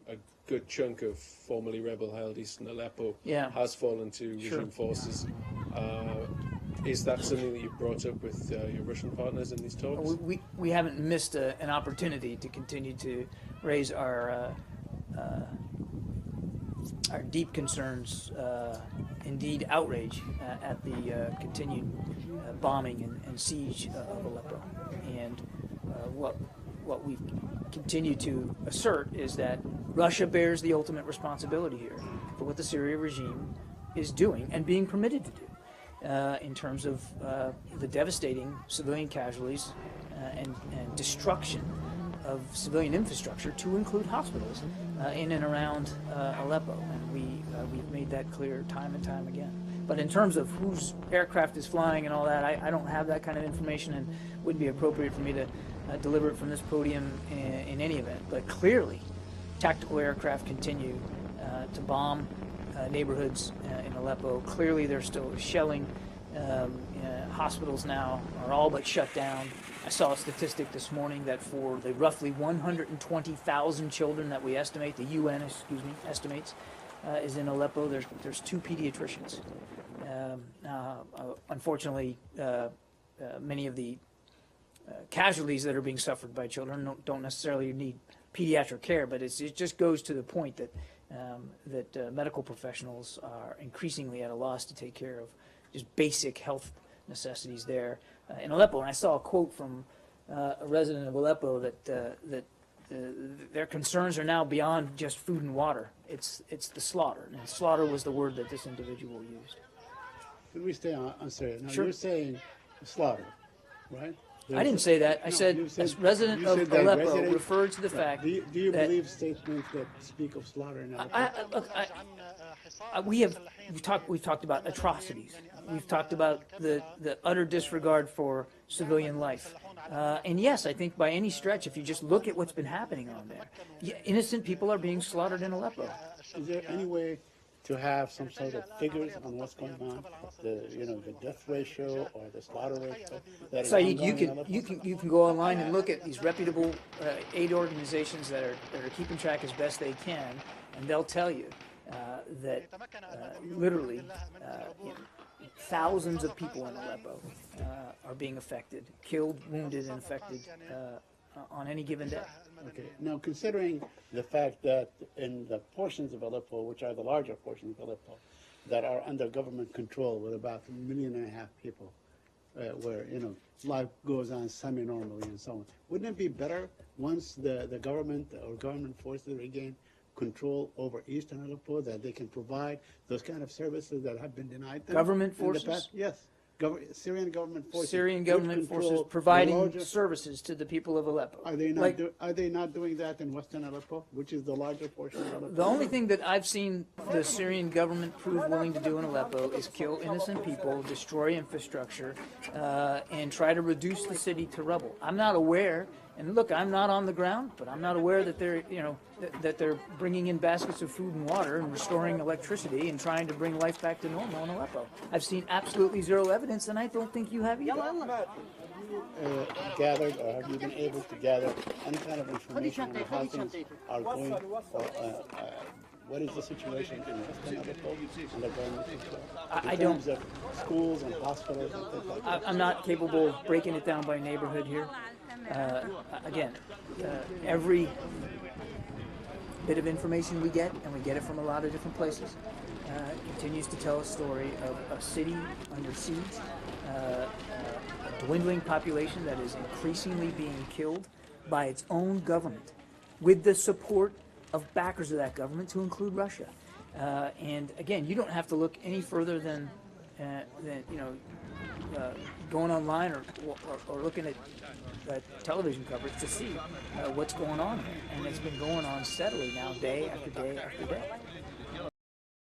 A good chunk of formerly rebel-held eastern Aleppo has fallen to regime forces. Is that something that you've brought up with your Russian partners in these talks? We haven't missed an opportunity to continue to raise our deep concerns, indeed outrage, at the continued bombing and siege of Aleppo. And what we continue to assert is that Russia bears the ultimate responsibility here for what the Syrian regime is doing and being permitted to do in terms of the devastating civilian casualties and destruction of civilian infrastructure, to include hospitals in and around Aleppo. And we've made that clear time and time again. But in terms of whose aircraft is flying and all that, I don't have that kind of information, and wouldn't be appropriate for me to deliver it from this podium in any event. But clearly, tactical aircraft continue to bomb neighborhoods in Aleppo. Clearly, they're still shelling. Hospitals now are all but shut down. I saw a statistic this morning that for the roughly 120,000 children that we estimate, the UN, estimates, is in Aleppo, there's 2 pediatricians. Unfortunately, many of the casualties that are being suffered by children don't necessarily need pediatric care, but it just goes to the point that medical professionals are increasingly at a loss to take care of just basic health necessities there in Aleppo. And I saw a quote from a resident of Aleppo that their concerns are now beyond just food and water. It's the slaughter, and slaughter was the word that this individual used. Could we stay on Syria? Now, sure. You're saying slaughter, right? I didn't say that. I said, as resident of Aleppo, referred to the fact do you believe statements that speak of slaughter in Aleppo? We've talked about atrocities. We've talked about the utter disregard for civilian life. And yes, I think by any stretch, if you just look at what's been happening on there, innocent people are being slaughtered in Aleppo. Is there any way to have some sort of figures on what's going on, the death ratio or the slaughter ratio? So you can go online and look at these reputable aid organizations that are keeping track as best they can, and they'll tell you that literally thousands of people in Aleppo are being affected, killed, wounded, and affected on any given day. Okay. Now, considering the fact that in the portions of Aleppo, which are the larger portions of Aleppo, that are under government control, with about 1.5 million people, where life goes on semi-normally and so on, wouldn't it be better once the government or government forces regain control over eastern Aleppo, that they can provide those kind of services that have been denied them? Government forces? In the past? Yes. Syrian government forces. Syrian government forces providing services to the people of Aleppo. Are they not doing that in western Aleppo, which is the larger portion of Aleppo? The only thing that I've seen the Syrian government prove willing to do in Aleppo is kill innocent people, destroy infrastructure, and try to reduce the city to rubble. I'm not aware, and look, I'm not on the ground, but I'm not aware that they're bringing in baskets of food and water and restoring electricity and trying to bring life back to normal in Aleppo. I've seen absolutely zero evidence, and I don't think you have either. Gathered, or have you been able to gather any kind of information on how things are going, or what is the situation in western Aleppo and the government in terms of schools and hospitals and things like that? I'm not capable of breaking it down by neighborhood here. Again, every bit of information we get, and we get it from a lot of different places, continues to tell a story of a city under siege, a dwindling population that is increasingly being killed by its own government, with the support of backers of that government, to include Russia. And again, you don't have to look any further than going online or looking at television coverage to see what's going on here. And it's been going on steadily now, day after day after day.